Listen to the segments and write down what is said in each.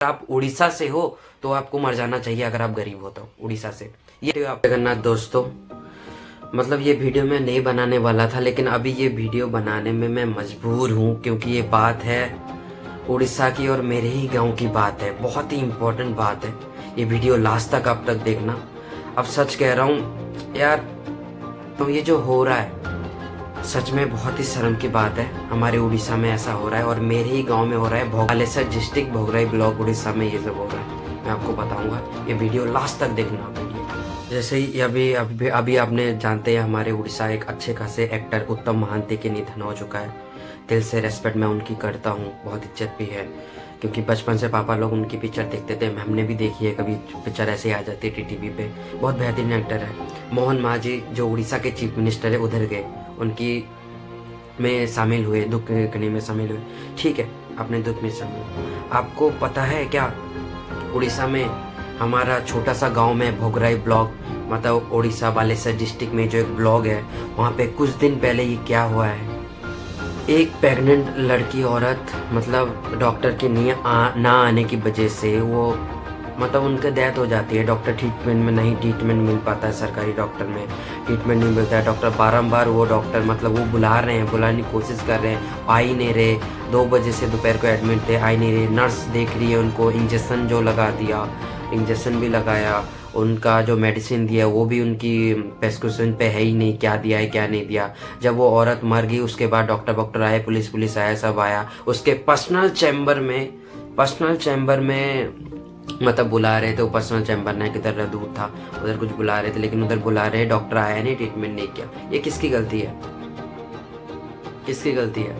आप उड़ीसा से हो तो आपको मर जाना चाहिए अगर आप गरीब हो तो, उड़ीसा से। ये आप जगन्नाथ दोस्तों, मतलब ये वीडियो मैं नहीं बनाने वाला था, लेकिन अभी ये वीडियो बनाने में मैं मजबूर हूँ क्योंकि ये बात है उड़ीसा की और मेरे ही गांव की बात है। बहुत ही इम्पोर्टेंट बात है। ये वीडियो लास्ट तक अब तक देखना। अब सच कह रहा हूँ यार, तो ये जो हो रहा है सच में बहुत ही शर्म की बात है। हमारे उड़ीसा में ऐसा हो रहा है और मेरे ही गांव में हो रहा है। बालेश्वर डिस्ट्रिक्ट भोगराई ब्लॉक उड़ीसा में ये सब हो रहा है। मैं आपको बताऊंगा, ये वीडियो लास्ट तक देखना वीडियो। जैसे ही अभी आपने जानते हैं हमारे उड़ीसा एक अच्छे खासे एक्टर उत्तम महांती के निधन हो चुका है। दिल से रेस्पेक्ट मैं उनकी करता हूँ, बहुत इज्जत भी है क्योंकि बचपन से पापा लोग उनकी पिक्चर देखते थे। हमने भी देखी है, कभी पिक्चर ऐसे ही आ जाती है टीवी पे। बहुत बेहतरीन एक्टर है। मोहन माझी जो उड़ीसा के चीफ मिनिस्टर है उधर गए, उनकी में शामिल हुए, दुख करने में शामिल हुए। ठीक है, अपने दुख में शामिल। आपको पता है क्या, उड़ीसा में हमारा छोटा सा गांव में भोगराई ब्लॉक, मतलब उड़ीसा बालेश्वर डिस्ट्रिक्ट में जो एक ब्लॉक है, वहाँ पे कुछ दिन पहले ये क्या हुआ है। एक प्रेग्नेंट लड़की औरत, मतलब डॉक्टर के ना आने की वजह से वो, मतलब उनका डेथ हो जाती है। डॉक्टर ट्रीटमेंट में नहीं, ट्रीटमेंट मिल पाता है सरकारी डॉक्टर में, ट्रीटमेंट नहीं मिलता है। डॉक्टर बारंबार वो डॉक्टर, मतलब वो बुला रहे हैं, बुलाने की कोशिश कर रहे हैं, आ ही नहीं रहे। 2 बजे से दोपहर को एडमिट थे, आ ही नहीं रहे। नर्स देख रही है उनको, इंजेक्शन जो लगा दिया, इंजेक्शन भी लगाया, उनका जो मेडिसिन दिया वो भी उनकी प्रेस्क्रिप्शन पे है ही नहीं, क्या दिया है क्या नहीं दिया। जब वो औरत मर गई उसके बाद डॉक्टर आए, पुलिस आया, सब आया। उसके पर्सनल चैम्बर में मतलब बुला रहे थे। वो पर्सनल चैम्बर ना किधर दूर था, उधर कुछ बुला रहे थे, लेकिन उधर बुला रहे, डॉक्टर आया नहीं, ट्रीटमेंट नहीं किया। ये किसकी गलती है? किसकी गलती है?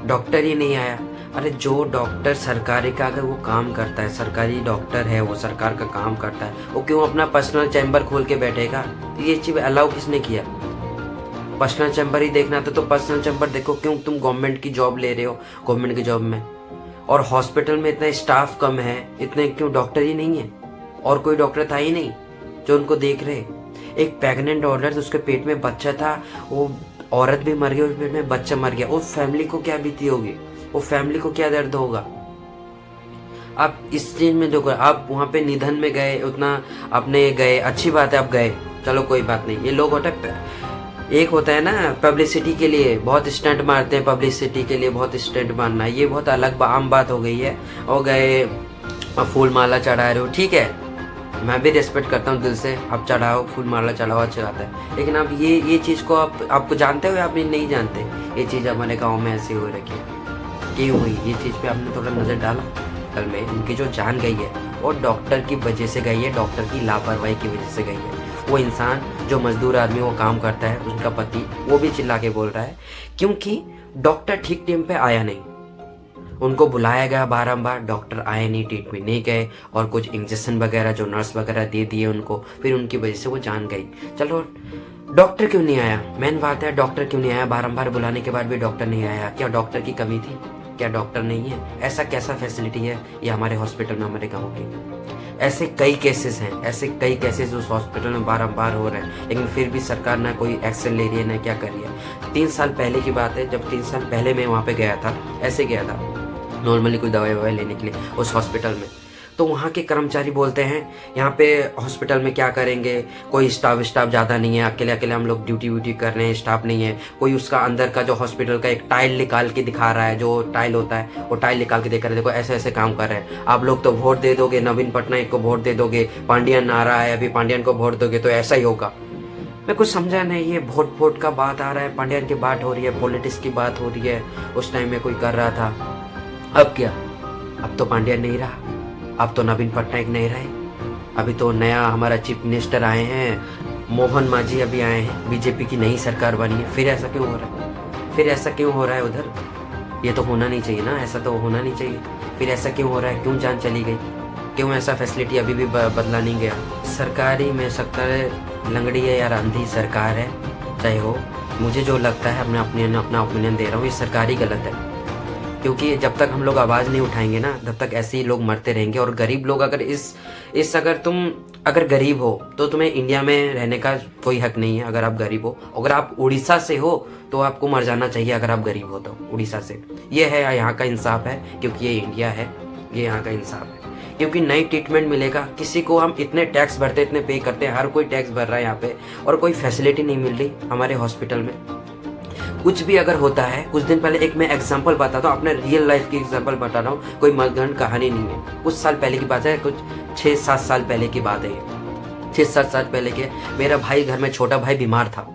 डॉक्टर ही नहीं आया। अरे जो डॉक्टर सरकारी का अगर वो काम करता है, सरकारी डॉक्टर है, वो सरकार का काम करता है, वो क्यों अपना पर्सनल चैम्बर खोल के बैठेगा? ये चीज अलाउ किसने किया? पर्सनल चैम्बर ही देखना था तो पर्सनल चैम्बर देखो। क्यों तुम गवर्नमेंट की जॉब ले रहे हो, गवर्नमेंट की जॉब में, और हॉस्पिटल में इतना स्टाफ कम है, इतने क्यों डॉक्टर ही नहीं है? और कोई डॉक्टर था ही नहीं जो उनको देख रहे। एक प्रेग्नेंट औरत, उसके पेट में बच्चा था, वो औरत भी मर गई, उसके पेट में बच्चा मर गया। उस फैमिली को क्या बीती होगी, वो फैमिली को क्या दर्द होगा? आप इस चीज में देखो, आप वहाँ पे निधन में गए, उतना अपने गए, अच्छी बात है आप गए, चलो कोई बात नहीं। ये लोग होता है, एक होता है ना पब्लिसिटी के लिए बहुत स्टंट मारते हैं, पब्लिसिटी के लिए बहुत स्टंट मारना, ये बहुत अलग आम बात हो गई है। और गए फूल माला चढ़ा रहे हो, ठीक है, मैं भी रेस्पेक्ट करता हूँ दिल से, आप चढ़ाओ, फूल माला चढ़ाओ, अच्छा बात है। लेकिन आप ये चीज़ को आपको जानते हो या आप नहीं जानते? ये चीज़ हमारे गाँव में ऐसी हो रखी है, क्यों हुई ये चीज़ पे आपने थोड़ा नज़र डाला? कल में उनकी जो जान गई है वो डॉक्टर की वजह से गई है, डॉक्टर की लापरवाही की वजह से गई है। वो इंसान जो मजदूर आदमी वो काम करता है, उनका पति, वो भी चिल्ला के बोल रहा है क्योंकि डॉक्टर ठीक टाइम पे आया नहीं। उनको बुलाया गया बारंबार, डॉक्टर आए नहीं, ट्रीटमेंट नहीं गए, और कुछ इंजेक्शन वगैरह जो नर्स वगैरह दे दिए उनको, फिर उनकी वजह से वो जान गई। चलो डॉक्टर क्यों नहीं आया? मेन बात है डॉक्टर क्यों नहीं आया? बारंबार बुलाने के बाद भी डॉक्टर नहीं आया। क्या डॉक्टर की कमी थी? क्या डॉक्टर नहीं है? ऐसा कैसा फैसिलिटी है ये हमारे हॉस्पिटल में, हमारे गाँव के? ऐसे कई केसेस हैं, ऐसे कई केसेस उस हॉस्पिटल में बारंबार हो रहे हैं, लेकिन फिर भी सरकार ना कोई एक्शन ले रही है, ना क्या कर रही है। 3 साल पहले की बात है, जब 3 साल पहले मैं वहाँ पे गया था, ऐसे गया था नॉर्मली कोई दवाई लेने के लिए उस हॉस्पिटल में, तो वहाँ के कर्मचारी बोलते हैं यहाँ पे हॉस्पिटल में क्या करेंगे, कोई स्टाफ ज़्यादा नहीं है, अकेले हम लोग ड्यूटी कर रहे हैं, स्टाफ नहीं है कोई। उसका अंदर का जो हॉस्पिटल का एक टाइल निकाल के दिखा रहा है, जो टाइल होता है वो टाइल निकाल के दिखा रहा है, देखो ऐसे ऐसे काम कर रहे हैं। आप लोग तो वोट दे दोगे, नवीन पटनायक को वोट दे दोगे, पांडियन आ रहा है, अभी पांडियन को वोट दोगे तो ऐसा ही होगा। मैं कुछ समझा नहीं, ये वोट का बात आ रहा है, पांडियन की बात हो रही है, पॉलिटिक्स की बात हो रही है। उस टाइम में कोई कर रहा था, अब क्या? अब तो पांड्या नहीं रहा, अब तो नवीन पटनायक नहीं रहे, अभी तो नया हमारा चीफ मिनिस्टर आए हैं, मोहन माझी अभी आए हैं, बीजेपी की नई सरकार बनी है। फिर ऐसा क्यों हो रहा है? फिर ऐसा क्यों हो रहा है उधर? ये तो होना नहीं चाहिए ना, ऐसा तो होना नहीं चाहिए। फिर ऐसा क्यों हो रहा है? क्यों जान चली गई? क्यों ऐसा फैसिलिटी अभी भी बदला नहीं गया? सरकारी में सकता लंगड़ी है यार, अंधी सरकार है चाहे हो। मुझे जो लगता है, अपना ओपिनियन दे रहा हूँ, ये सरकारी गलत है, क्योंकि जब तक हम लोग आवाज़ नहीं उठाएंगे ना, तब तक ऐसे ही लोग मरते रहेंगे। और गरीब लोग अगर तुम गरीब हो तो तुम्हें इंडिया में रहने का कोई हक नहीं है। अगर आप गरीब हो, अगर आप उड़ीसा से हो तो आपको मर जाना चाहिए अगर आप गरीब हो तो, उड़ीसा से। ये है यहाँ का इंसाफ है, क्योंकि ये इंडिया है, ये यहाँ का इंसाफ है। क्योंकि नई ट्रीटमेंट मिलेगा। किसी को हम इतने टैक्स भरते, इतने पे करते हैं, हर कोई टैक्स भर रहा है यहाँ पे, और कोई फैसिलिटी नहीं मिल रही हमारे हॉस्पिटल में। कुछ भी अगर होता है, कुछ दिन पहले एक मैं एग्जांपल बताता हूँ, अपने रियल लाइफ की एग्जांपल बता रहा हूँ, कोई मनगढ़ंत कहानी नहीं है। कुछ साल पहले की बात है, कुछ 6-7 साल पहले की बात है ये। 6-7 साल पहले के, मेरा भाई घर में, छोटा भाई बीमार था।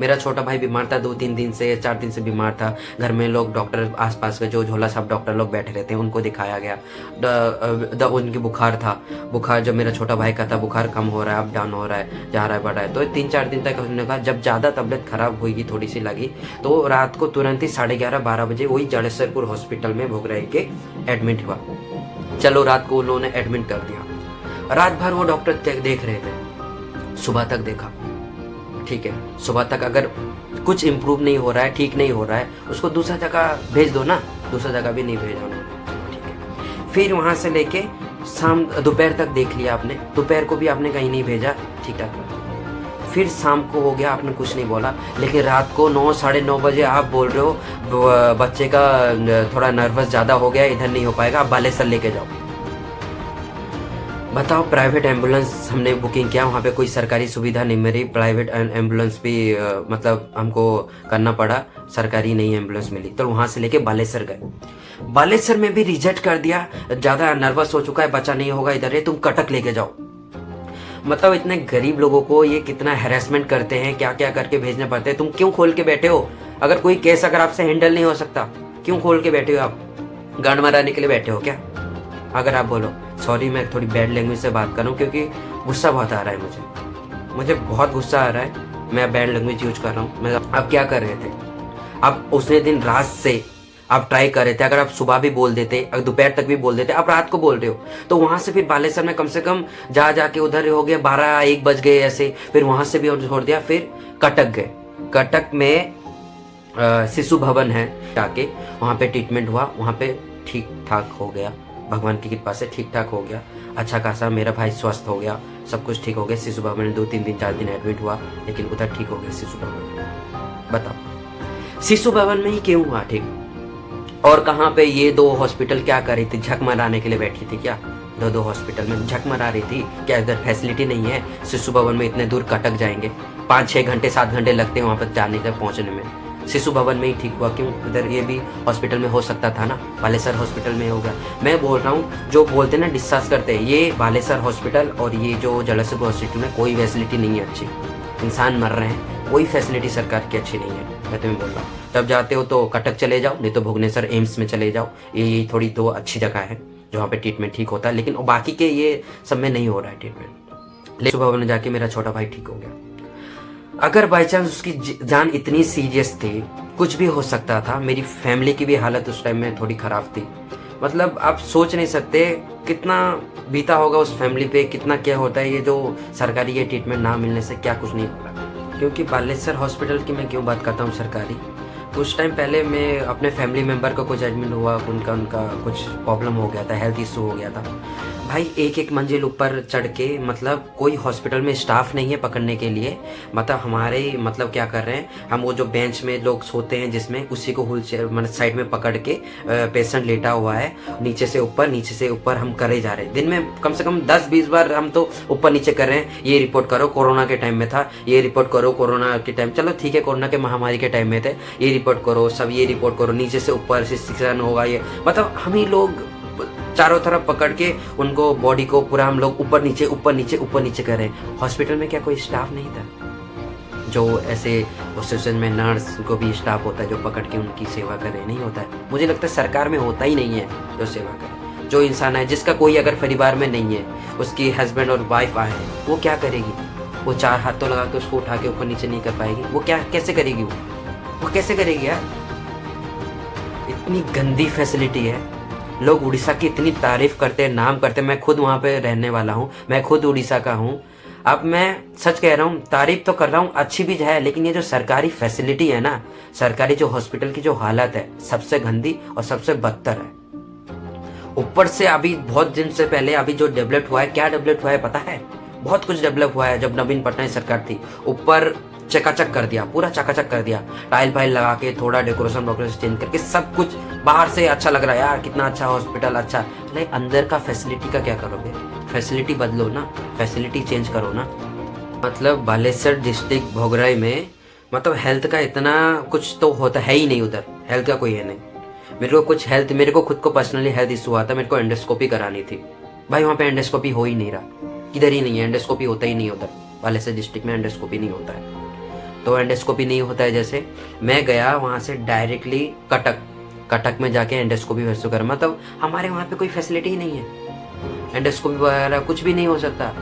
मेरा छोटा भाई बीमार था, 2-3 दिन से, 4 दिन से बीमार था। घर में लोग, डॉक्टर आसपास के जो झोला साहब डॉक्टर लोग बैठे रहते हैं, उनको दिखाया गया। उनकी बुखार था, बुखार जो मेरा छोटा भाई का था, बुखार कम हो रहा है, अप डाउन हो रहा है, जा रहा है, बढ़ रहा है। तो 3-4 दिन तक उन्होंने कहा, जब ज़्यादा तबीयत खराब हुई, थोड़ी सी लगी, तो रात को तुरंत ही 11:30-12 बजे वही जड़ेसरपुर हॉस्पिटल में भोगराई के एडमिट हुआ। चलो, रात को उन्होंने एडमिट कर दिया। रात भर वो डॉक्टर देख रहे थे, सुबह तक देखा, ठीक है। सुबह तक अगर कुछ इम्प्रूव नहीं हो रहा है, ठीक नहीं हो रहा है, उसको दूसरा जगह भेज दो ना। दूसरा जगह भी नहीं भेजा उन्होंने, ठीक है। फिर वहाँ से लेके दोपहर तक देख लिया आपने, दोपहर को भी आपने कहीं नहीं भेजा, ठीक ठाक रहा। फिर शाम को हो गया, आपने कुछ नहीं बोला। लेकिन रात को 9-9:30 बजे आप बोल रहे हो बच्चे का थोड़ा नर्वस ज़्यादा हो गया, इधर नहीं हो पाएगा, आप बालेसर लेके जाओ। बताओ, प्राइवेट एम्बुलेंस हमने बुकिंग किया, वहाँ पे कोई सरकारी सुविधा नहीं मिली। प्राइवेट एम्बुलेंस भी मतलब हमको करना पड़ा, सरकारी नहीं एम्बुलेंस मिली। तो वहाँ से लेके बालेसर गए। बालेसर में भी रिजेक्ट कर दिया, ज़्यादा नर्वस हो चुका है, बच्चा नहीं होगा, इधर है, तुम कटक लेके जाओ। मतलब इतने गरीब लोगों को ये कितना हैरेसमेंट करते हैं, क्या क्या करके भेजने पड़ते हैं। तुम क्यों खोल के बैठे हो? अगर कोई केस अगर आपसे हैंडल नहीं हो सकता, क्यों खोल के बैठे हो? आप गांड मराने के लिए बैठे हो क्या? अगर आप बोलो, सॉरी मैं थोड़ी बैड लैंग्वेज से बात कर रहा हूँ, क्योंकि गुस्सा बहुत आ रहा है मुझे बहुत गुस्सा आ रहा है। मैं बैड लैंग्वेज यूज कर रहा हूँ। आप क्या कर रहे थे? आप उसने दिन रात से आप ट्राई कर रहे थे। अगर आप सुबह भी बोल देते, अगर दोपहर तक भी बोल देते, आप रात को बोल रहे हो, तो वहां से फिर बालेसर में कम से कम जाके उधर हो गया 12-1 बज गए ऐसे। फिर वहां से भी छोड़ दिया, फिर कटक गए। कटक में शिशु भवन है, जाके वहां पे ट्रीटमेंट हुआ, वहां पे ठीक ठाक हो गया, भगवान की कृपा से ठीक ठाक हो गया। अच्छा खासा मेरा भाई स्वस्थ हो गया, सब कुछ ठीक हो गया। शिशु भवन में 2-3 दिन 4 दिन एडमिट हुआ, लेकिन उधर ठीक हो गया शिशु भवन में। बताओ, शिशु भवन में ही क्यों हुआ ठीक? और कहाँ पे ये 2 हॉस्पिटल क्या कर रही थी? झक मराने के लिए बैठी थी क्या? 2 हॉस्पिटल में झक मरा रही थी क्या? इधर फैसिलिटी नहीं है? शिशु भवन में इतने दूर कटक जाएंगे, 5-6 घंटे 7 घंटे लगते हैं वहाँ पर जाने तक पहुँचने में। शिशु भवन में ही ठीक हुआ, क्यों इधर ये भी हॉस्पिटल में हो सकता था ना? बालेसर हॉस्पिटल में हो गया। मैं बोल रहा हूँ, जो बोलते ना डिस्चार्ज करते हैं, ये बालेसर हॉस्पिटल और ये जो जड़ेसरपुर हॉस्पिटल में कोई फैसिलिटी नहीं है अच्छी। इंसान मर रहे हैं, कोई फैसिलिटी सरकार की अच्छी नहीं है। मैं तुम्हें बोल रहा हूँ, जब जाते हो तो कटक चले जाओ, नहीं तो भुवनेश्वर एम्स में चले जाओ। ये थोड़ी 2 अच्छी जगह है जहाँ पे ट्रीटमेंट ठीक होता है, लेकिन बाकी के ये सब में नहीं हो रहा है ट्रीटमेंट। शिशु भवन में जाके मेरा छोटा भाई ठीक हो गया। अगर बाई चांस उसकी जान इतनी सीरियस थी, कुछ भी हो सकता था। मेरी फैमिली की भी हालत उस टाइम में थोड़ी खराब थी। मतलब आप सोच नहीं सकते कितना बीता होगा उस फैमिली पे, कितना क्या होता है। ये जो सरकारी ये ट्रीटमेंट ना मिलने से क्या कुछ नहीं हो रहा। क्योंकि बालेसर हॉस्पिटल की मैं क्यों बात करता हूँ सरकारी, कुछ टाइम पहले मैं अपने फैमिली मेम्बर का कुछ एडमिट हुआ, उनका कुछ प्रॉब्लम हो गया था, हेल्थ इशू हो गया था। भाई 1-1 मंजिल ऊपर चढ़ के, मतलब कोई हॉस्पिटल में स्टाफ नहीं है पकड़ने के लिए। मतलब हमारे मतलब क्या कर रहे हैं हम, वो जो बेंच में लोग सोते हैं जिसमें, उसी को व्हील चेयर मतलब साइड में पकड़ के पेशेंट लेटा हुआ है, नीचे से ऊपर हम करे जा रहे हैं। दिन में कम से कम 10-20 बार हम तो ऊपर नीचे कर रहे हैं। ये रिपोर्ट करो, कोरोना के टाइम में था, ये रिपोर्ट करो, कोरोना के टाइम, चलो ठीक है कोरोना के महामारी के टाइम में थे, ये रिपोर्ट करो, सब ये रिपोर्ट करो, नीचे से ऊपर सिस्टिक्शन होगा ये। मतलब हम ही लोग चारों तरफ पकड़ के उनको बॉडी को पूरा हम लोग ऊपर नीचे कर रहे हैं। हॉस्पिटल में क्या कोई स्टाफ नहीं था जो ऐसे सिचुएशन में, नर्स को भी स्टाफ होता है जो पकड़ के उनकी सेवा करे? नहीं होता है। मुझे लगता है सरकार में होता ही नहीं है जो सेवा करे। जो इंसान है जिसका कोई अगर परिवार में नहीं है, उसकी हस्बैंड और वाइफ आए, वो क्या करेगी? वो 4 हाथ तो लगा के उसको उठा के ऊपर नीचे नहीं कर पाएगी। वो क्या कैसे करेगी? वो कैसे करेगी यार? इतनी गंदी फैसिलिटी है। लोग उड़ीसा की इतनी तारीफ करते हैं, नाम करते हैं। मैं खुद वहाँ पे रहने वाला हूँ, मैं खुद उड़ीसा का हूँ। अब मैं सच कह रहा हूँ, तारीफ तो कर रहा हूँ, अच्छी भी है, लेकिन ये जो सरकारी फैसिलिटी है ना, सरकारी जो हॉस्पिटल की जो हालत है, सबसे गंदी और सबसे बदतर है। ऊपर से अभी बहुत दिन से पहले अभी जो डेवलप हुआ है, क्या डेवलप हुआ है पता है? बहुत कुछ डेवलप हुआ है जब नवीन पटनायक सरकार थी। ऊपर चकाचक कर दिया, पूरा चकाचक कर दिया, टाइल फाइल लगा के, थोड़ा डेकोरेशन वोकोरेशन चेंज करके, सब कुछ बाहर से अच्छा लग रहा है यार, कितना अच्छा हॉस्पिटल, अच्छा। लेकिन अंदर का फैसिलिटी का क्या करोगे? फैसिलिटी बदलो ना, फैसिलिटी चेंज करो ना। मतलब बालेश्वर डिस्ट्रिक्ट भोगराई में मतलब हेल्थ का इतना कुछ तो होता है ही नहीं, उधर हेल्थ का कोई है नहीं। मेरे को खुद को पर्सनली हेल्थ इशू हुआ था, मेरे को एंडोस्कोपी करानी थी भाई, वहाँ पे एंडोस्कोपी हो ही नहीं रहा, किधर ही नहीं है एंडोस्कोपी, होता ही नहीं उधर, बालेश्वर डिस्ट्रिक्ट में एंडोस्कोपी नहीं होता है। तो एंडोस्कोपी नहीं होता है, जैसे मैं गया वहाँ से डायरेक्टली कटक में जाके एंडोस्कोपी वैसे कर, मतलब हमारे वहाँ पे कोई फैसिलिटी ही नहीं है, एंडोस्कोपी वगैरह कुछ भी नहीं हो सकता,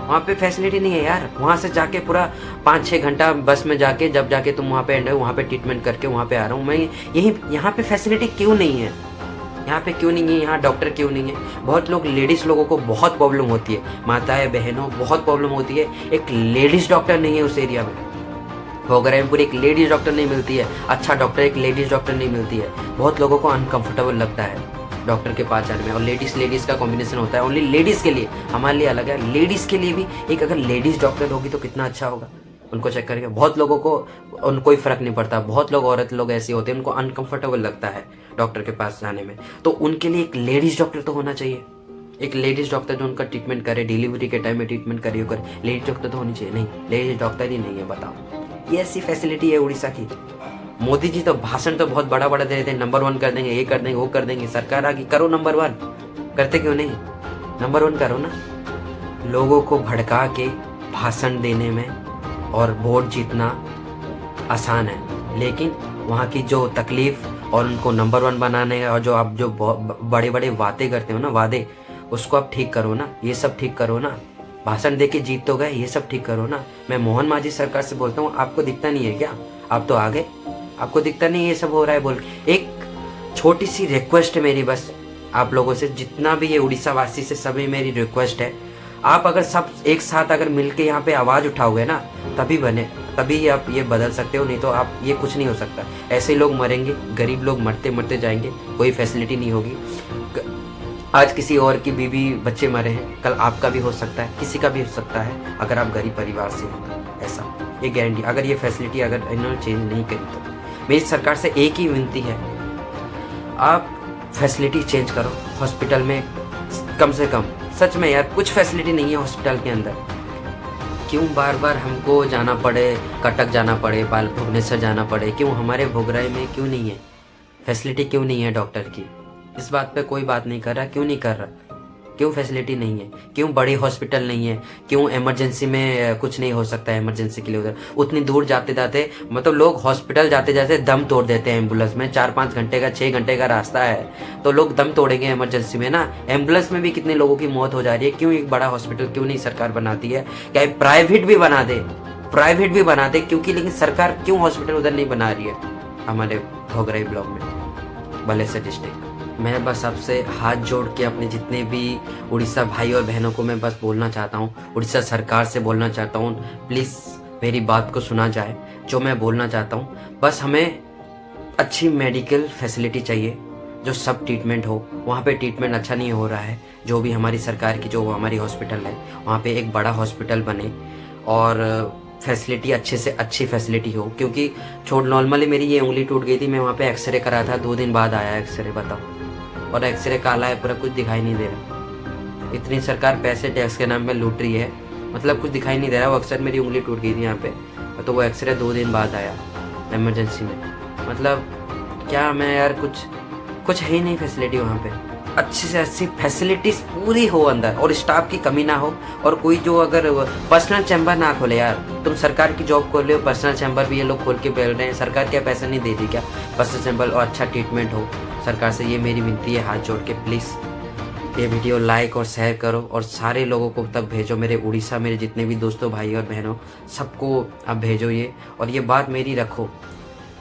वहाँ पे फैसिलिटी नहीं है यार। वहाँ से जाके पूरा 5-6 घंटा बस में जाके, जब जाके तुम वहाँ पे ट्रीटमेंट करके वहाँ पे आ रहा हूँ मैं, यही यहाँ पे फैसिलिटी क्यों नहीं है? यहाँ पे क्यों नहीं है? यहाँ डॉक्टर क्यों नहीं है? बहुत लोग, लेडीज़ लोगों को बहुत प्रॉब्लम होती है, माताएं बहनों बहुत प्रॉब्लम होती है, एक लेडीज़ डॉक्टर नहीं है उस एरिया में, भोगराई में पूरी एक लेडीज़ डॉक्टर नहीं मिलती है, अच्छा डॉक्टर एक लेडीज़ डॉक्टर नहीं मिलती है। बहुत लोगों को अनकंफर्टेबल लगता है डॉक्टर के पास जाने में, और लेडीज़ का कॉम्बिनेशन होता है ओनली लेडीज़ के लिए, हमारे लिए अलग है, लेडीज़ के लिए भी एक अगर लेडीज़ डॉक्टर होगी तो कितना अच्छा होगा। उनको चेक करके बहुत लोगों को उनको कोई फ़र्क नहीं पड़ता, बहुत लोग औरत लोग ऐसे होते हैं उनको अनकंफर्टेबल लगता है डॉक्टर के पास जाने में, तो उनके लिए एक लेडीज़ डॉक्टर तो होना चाहिए, एक लेडीज़ डॉक्टर जो उनका ट्रीटमेंट करे, डिलीवरी के टाइम में ट्रीटमेंट करे, लेडीज़ डॉक्टर तो होनी चाहिए। नहीं, लेडीज़ डॉक्टर ही नहीं है, बताओ, ये ऐसी फैसिलिटी है उड़ीसा की। मोदी जी तो भाषण तो बहुत बड़ा बड़ा दे देते हैं, नंबर 1 कर देंगे, ये कर देंगे, वो कर देंगे, सरकार आगे करो नंबर 1, करते क्यों नहीं? नंबर 1 करो ना। लोगों को भड़का के भाषण देने में और वोट जीतना आसान है, लेकिन वहाँ की जो तकलीफ और उनको नंबर 1 बनाने और जो आप जो बड़े बड़े वादे करते हो ना, वादे, उसको आप ठीक करो ना, ये सब ठीक करो ना। भाषण दे के जीत तो गए, ये सब ठीक करो ना। मैं मोहन मांझी सरकार से बोलता हूँ, आपको दिखता नहीं है क्या? आप तो आ गए, आपको दिखता नहीं ये सब हो रहा है बोल। एक छोटी सी रिक्वेस्ट है मेरी बस आप लोगों से, जितना भी ये उड़ीसा वासी से सभी मेरी रिक्वेस्ट है, आप अगर सब एक साथ अगर मिलके यहाँ पे आवाज़ उठाओगे ना, तभी आप ये बदल सकते हो, नहीं तो आप ये कुछ नहीं हो सकता। ऐसे लोग मरेंगे, गरीब लोग मरते मरते जाएंगे, कोई फैसिलिटी नहीं होगी। आज किसी और की बीवी बच्चे मरे हैं, कल आपका भी हो सकता है, किसी का भी हो सकता है, अगर आप गरीब परिवार से हो, ऐसा ये गारंटी। अगर ये फैसिलिटी अगर इन्होंने चेंज नहीं करी तो मेरी सरकार से एक ही विनती है, आप फैसिलिटी चेंज करो हॉस्पिटल में, कम से कम। सच में यार कुछ फैसिलिटी नहीं है हॉस्पिटल के अंदर, क्यों बार बार हमको जाना पड़े, कटक जाना पड़े, भुवनेश्वर जाना पड़े, क्यों हमारे भोगराई में क्यों नहीं है फैसिलिटी, क्यों नहीं है डॉक्टर की? इस बात पे कोई बात नहीं कर रहा, क्यों नहीं कर रहा? क्यों फैसिलिटी नहीं है? क्यों बड़ी हॉस्पिटल नहीं है? क्यों इमरजेंसी में कुछ नहीं हो सकता है इमरजेंसी के लिए उधर? उतनी दूर जाते जाते मतलब लोग हॉस्पिटल जाते जाते दम तोड़ देते हैं एम्बुलेंस में, 4-5 घंटे का 6 घंटे का रास्ता है तो लोग दम तोड़ेंगे इमरजेंसी में ना। एम्बुलेंस में भी कितने लोगों की मौत हो जा रही है, क्यों एक बड़ा हॉस्पिटल क्यों नहीं सरकार बनाती है? क्या प्राइवेट भी बना दे, क्योंकि लेकिन सरकार क्यों हॉस्पिटल उधर नहीं बना रही है हमारे भोगराई ब्लॉक में, बालेश्वर डिस्ट्रिक्ट। मैं बस आपसे हाथ जोड़ के अपने जितने भी उड़ीसा भाई और बहनों को मैं बस बोलना चाहता हूँ, उड़ीसा सरकार से बोलना चाहता हूँ, प्लीज़ मेरी बात को सुना जाए। जो मैं बोलना चाहता हूँ, बस हमें अच्छी मेडिकल फैसिलिटी चाहिए, जो सब ट्रीटमेंट हो। वहाँ पे ट्रीटमेंट अच्छा नहीं हो रहा है, जो भी हमारी सरकार की जो हमारी हॉस्पिटल है, वहाँ पे एक बड़ा हॉस्पिटल बने और फैसिलिटी अच्छे से अच्छी फैसिलिटी हो। क्योंकि नॉर्मली मेरी ये उंगली टूट गई थी, मैं वहाँ पे एक्सरे करा था, 2 दिन बाद आया एक्सरे, बताओ, और एक्सरे काला है पूरा, कुछ दिखाई नहीं दे रहा। इतनी सरकार पैसे टैक्स के नाम पे लूट रही है, मतलब कुछ दिखाई नहीं दे रहा। वो अक्सर मेरी उंगली टूट गई थी यहाँ पे, तो वो एक्सरे 2 दिन बाद आया इमरजेंसी में। मतलब क्या मैं यार, कुछ है ही नहीं फैसिलिटी वहाँ पे। अच्छी से अच्छी फैसिलिटीज पूरी हो अंदर, और स्टाफ की कमी ना हो, और कोई जो अगर पर्सनल चैम्बर ना खोले यार। तुम सरकार की जॉब खोल रहे हो, पर्सनल चैम्बर भी ये लोग खोल के बैठ रहे हैं, सरकार क्या पैसा नहीं दे रही क्या? पर्सनल चैम्बर और अच्छा ट्रीटमेंट हो, सरकार से ये मेरी विनती है हाथ जोड़ के। प्लीज़ ये वीडियो लाइक और शेयर करो और सारे लोगों को तक भेजो, मेरे उड़ीसा मेरे जितने भी दोस्तों भाई और बहनों सबको आप भेजो ये, और ये बात मेरी रखो,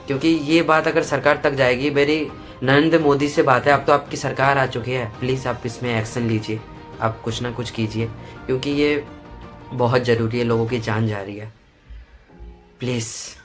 क्योंकि ये बात अगर सरकार तक जाएगी, मेरी नरेंद्र मोदी से बात है, अब तो आपकी सरकार आ चुकी है, प्लीज़ आप इसमें एक्शन लीजिए, आप कुछ ना कुछ कीजिए, क्योंकि ये बहुत ज़रूरी है, लोगों की जान जा रही है, प्लीज़।